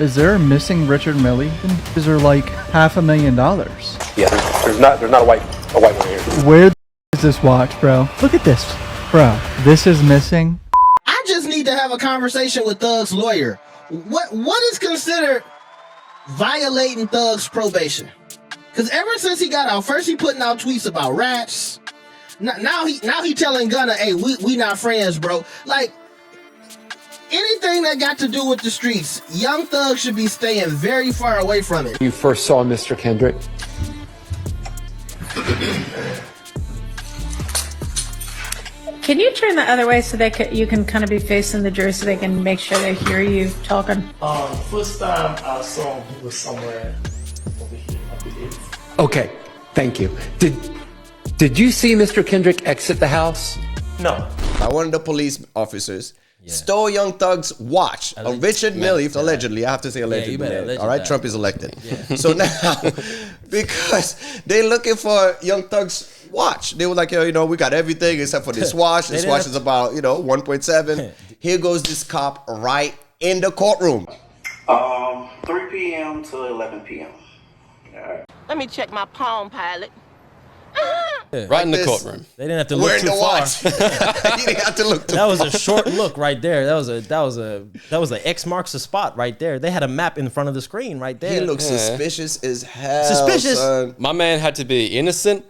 Is there a missing Richard Millie? Is there like $500,000? Yeah, there's not a white one here. Where is this watch, bro? Look at this, bro. This is missing. I just need to have a conversation with Thug's lawyer. What is considered violating Thug's probation? Because ever since he got out, first he putting out tweets about rats. Now he telling Gunna, hey, we not friends, bro. Like, anything that got to do with the streets, Young Thug should be staying very far away from it. You first saw Mr. Kendrick? Can you turn the other way so you can kind of be facing the jury so they can make sure they hear you talking? First time I saw him, he was somewhere over here, I believe. Okay, thank you. Did you see Mr. Kendrick exit the house? No. One of the police officers stole Young Thug's watch. Richard Millie, allegedly, I have to say allegedly. All right, Trump is elected. Yeah. So now, because they're looking for Young Thug's watch, they were like, yo, you know, we got everything except for this watch. This watch is about, 1.7. Here goes this cop right in the courtroom. 3 p.m. to 11 p.m. All right. Let me check my Palm Pilot. Right in the courtroom. They didn't have to look too far. You didn't have to look too far. That was a short look right there. That was a X marks the spot right there. They had a map in front of the screen right there. He looks suspicious as hell. Suspicious. Son. My man had to be innocent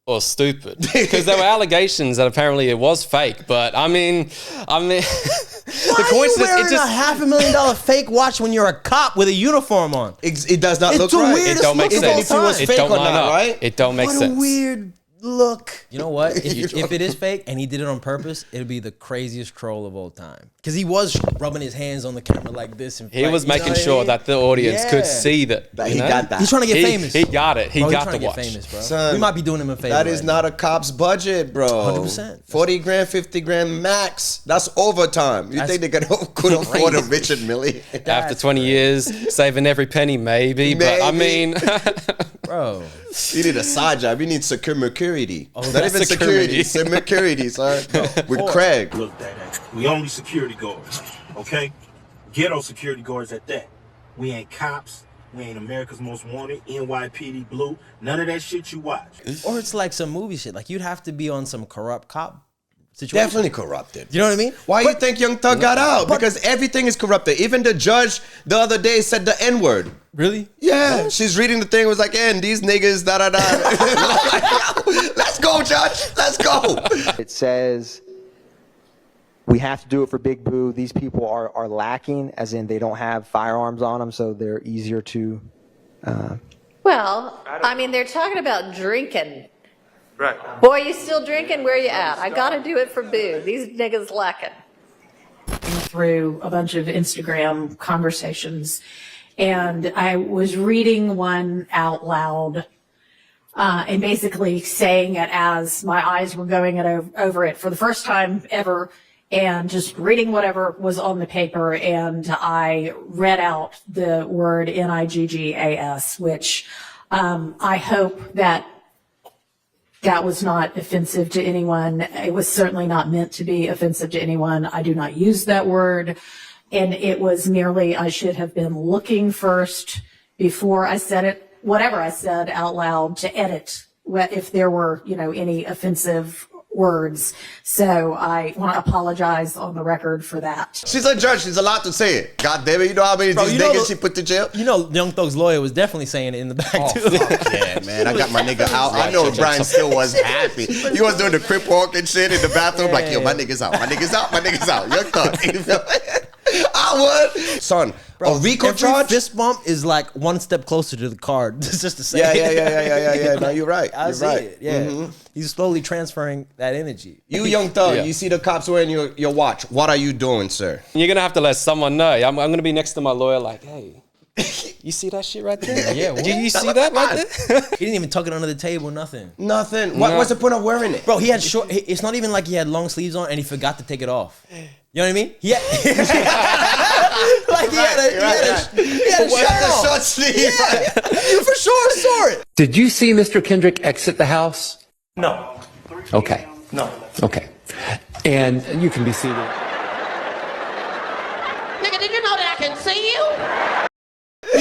or stupid, because there were allegations that apparently it was fake. But I mean, why the coincidence. Are you wearing a $500,000 fake watch when you're a cop with a uniform on? It does not look right. It don't make sense. It don't line up, right? It don't make sense. What a weird look. You know what? If it is fake and he did it on purpose, it'll be the craziest troll of all time. Because he was rubbing his hands on the camera like this. And he was making sure that the audience could see that. He got that. He's trying to get famous. He got it. He got the watch. Famous, bro. Son, we might be doing him a favor. That is not a cop's budget, bro. 100%. 40 grand, 50 grand max. That's overtime. You think they could afford a Richard Millie? After 20 years, saving every penny, maybe. But I mean, bro, you need a side job. You need security. Oh, not even security. Security, son. With Craig. Look, we only security guards, okay? Ghetto security guards at that. We ain't cops. We ain't America's Most Wanted, NYPD Blue. None of that shit you watch. Or it's like some movie shit. Like, you'd have to be on some corrupt cop situation. Definitely corrupted. You know what I mean? Why you think Young Thug got out? Because everything is corrupted. Even the judge the other day said the N-word. Really? Yeah. She's reading the thing, was like, and these niggas, da-da-da. Let's go, judge. Let's go. It says we have to do it for Big Boo. These people are lacking, as in they don't have firearms on them, so they're easier to... Well, I mean, they're talking about drinking. Right. Boy, you still drinking? Where you at? I gotta do it for Boo. These niggas lacking. Through a bunch of Instagram conversations, and I was reading one out loud, and basically saying it as my eyes were going over it for the first time ever, and just reading whatever was on the paper, and I read out the word niggas, which I hope that was not offensive to anyone. It was certainly not meant to be offensive to anyone. I do not use that word. And it was merely, I should have been looking first before I said it, whatever I said out loud, to edit if there were, any offensive words. So I want to apologize on the record for that. She's a judge. She's allowed to say it. God damn it. You know how many of these niggas she put to jail? Young Thug's lawyer was definitely saying it in the back, too. Yeah, man. I got my nigga out. I know Brian still was happy. He was doing the crip walk and shit in the bathroom. Like, yo, my nigga's out. My nigga's out. My nigga's out. Young Thug. I would. Son, bro, a RICO charge? Fist bump is like one step closer to the card. Just to say. Yeah. No, you're right. I see it. Yeah. He's slowly transferring that energy. You, Young Thug, you see the cops wearing your watch. What are you doing, sir? You're going to have to let someone know. I'm going to be next to my lawyer like, hey, you see that shit right there? Yeah. Did you see that right there? He didn't even tuck it under the table, nothing. Nothing. What's the point of wearing it? Bro, he had short, it's not even like he had long sleeves on and he forgot to take it off. You know what I mean? Yeah. Like he had a short sleeve. Yeah. You for sure saw it. Did you see Mr. Kendrick exit the house? No. Okay. No. Okay. And you can be seated. Nigga, did you know that I can see you?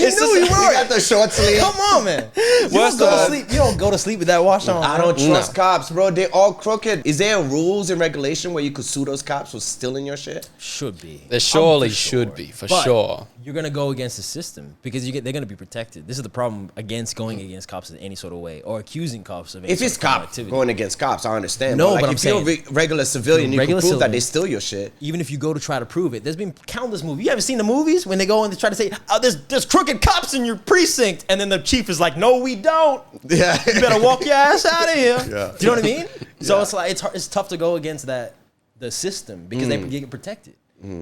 He It's knew he just- wrote he it. got the short sleeve. Come on, man. You Worst don't go of to all- sleep. You don't go to sleep with that wash on. I don't trust cops, bro. They're all crooked. Is there rules and regulation where you could sue those cops for stealing your shit? Should be. There surely should be, for But sure. You're gonna go against the system because they're gonna be protected. This is the problem against going against cops in any sort of way or accusing cops of any If sort it's of criminal cop activity. going against cops, I understand. No, like but I'm if you're a saying- regular civilian, you can Regular prove that civilian. they steal your shit. Even if you go to try to prove it, there's been countless movies. You haven't seen the movies when they go and they try to say, "Oh, there's crooked cops in your precinct," and then the chief is like, "No, we don't. Yeah, You better walk your ass out of here." Yeah. Do you know what I mean? So it's like it's tough to go against the system because they get protected.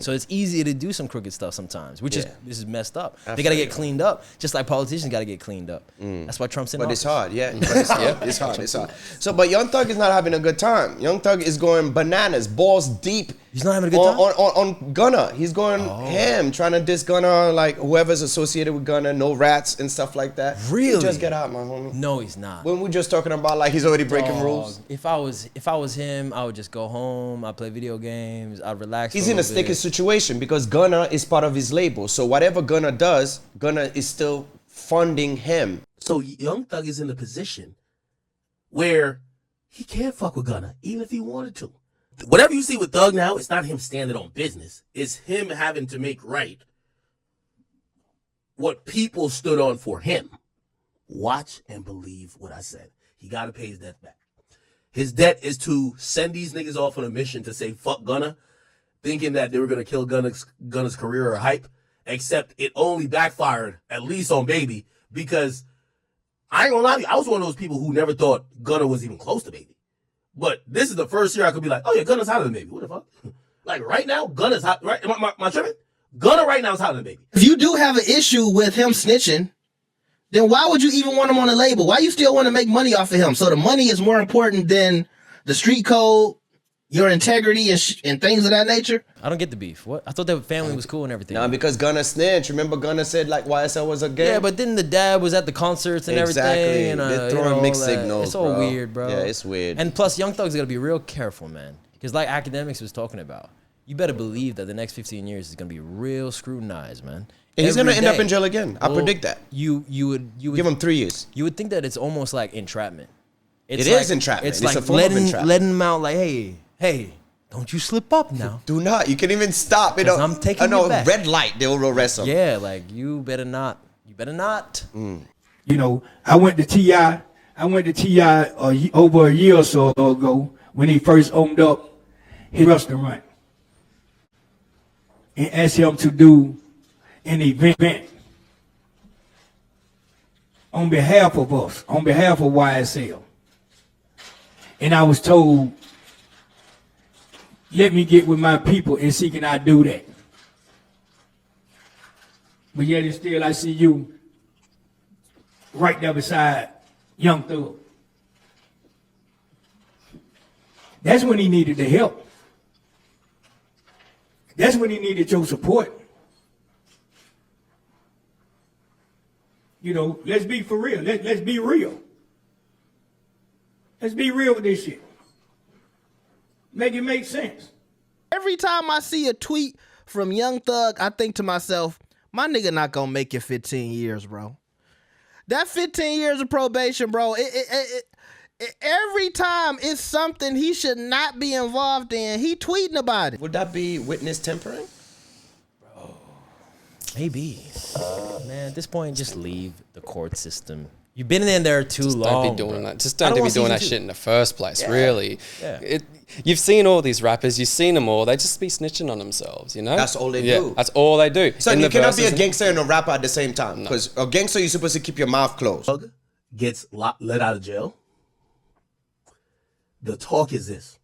So it's easier to do some crooked stuff sometimes, which is this is messed up. They got to get cleaned up, just like politicians got to get cleaned up. That's why Trump's in But office. it's hard, yeah. But it's hard. It's hard. It's hard. So, but Young Thug is not having a good time. Young Thug is going bananas, balls deep. He's not having a good time? on Gunna. He's going ham, trying to diss Gunna, like whoever's associated with Gunna, no rats and stuff like that. Really? Just get out, my homie. No, he's not. When we're just talking about like he's already breaking Dog, rules. If I was him, I would just go home. I'd play video games. I'd relax. He's for in a little sticky bit. situation because Gunna is part of his label. So whatever Gunna does, Gunna is still funding him. So Young Thug is in a position where he can't fuck with Gunna, even if he wanted to. Whatever you see with Thug now, it's not him standing on business. It's him having to make right what people stood on for him. Watch and believe what I said. He got to pay his debt back. His debt is to send these niggas off on a mission to say fuck Gunna, thinking that they were going to kill Gunna's career or hype, except it only backfired, at least on Baby, because I ain't gonna lie to you, I was one of those people who never thought Gunna was even close to Baby. But this is the first year I could be like, oh yeah, Gunna's hotter than Baby. What the fuck? Like right now, Gunna's hot. Right? Am I tripping? Gunna right now is hotter than Baby. If you do have an issue with him snitching, then why would you even want him on the label? Why you still want to make money off of him? So the money is more important than the street code, your integrity, and things of that nature? I don't get the beef. What? I thought that family was cool and everything. Nah, because Gunna snitched. Remember Gunna said like YSL was a gang? Yeah, but then the dad was at the concerts and everything. And, They're throwing mixed signals, It's all bro. weird, bro. Yeah, it's weird. And plus, Young Thug's got to be real careful, man. Because like Academics was talking about, you better believe that the next 15 years is going to be real scrutinized, man. And he's Every gonna end up day. in jail again. I predict that. You would Give him 3 years. You would think that it's almost like entrapment. It is entrapment. It's It's like a form of entrapment. letting him out like, hey, don't you slip up now. Do not. You can even stop. You know, 'Cause I'm taking you you back. red light. They will arrest him. Yeah, like you better not. You better not. You know, I went to T.I. Over a year or so ago when he first owned up his restaurant and asked him to do an event on behalf of us, on behalf of YSL. And I was told, let me get with my people and see can I do that. But yet and still I see you right there beside Young Thug. That's when he needed the help. That's when he needed your support. You know, let's be for real. Let's be real. Let's be real with this shit. Make it make sense. Every time I see a tweet from Young Thug, I think to myself, my nigga not gonna make it 15 years, bro. That 15 years of probation, bro, every time it's something he should not be involved in, he tweeting about it. Would that be witness tampering? Maybe. Man, at this point, just leave the court system. You've been in there too long. Don't be doing bro. that. Just don't be want doing that season shit in the first place, Yeah. really. Yeah. You've seen all these rappers, you've seen them all, they just be snitching on themselves, you know? That's all they do. That's all they do. So In you the cannot be a verses- gangster and a rapper at the same time. Because a gangster, you're supposed to keep your mouth closed. Thug gets let out of jail. The talk is this.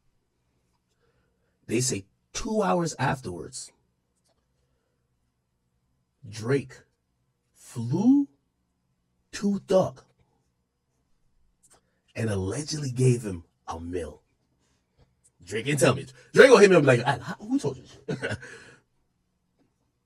They say 2 hours afterwards, Drake flew to Thug and allegedly gave him $1 million. Drake didn't tell me. Drake gonna hit me up like, who told you this shit?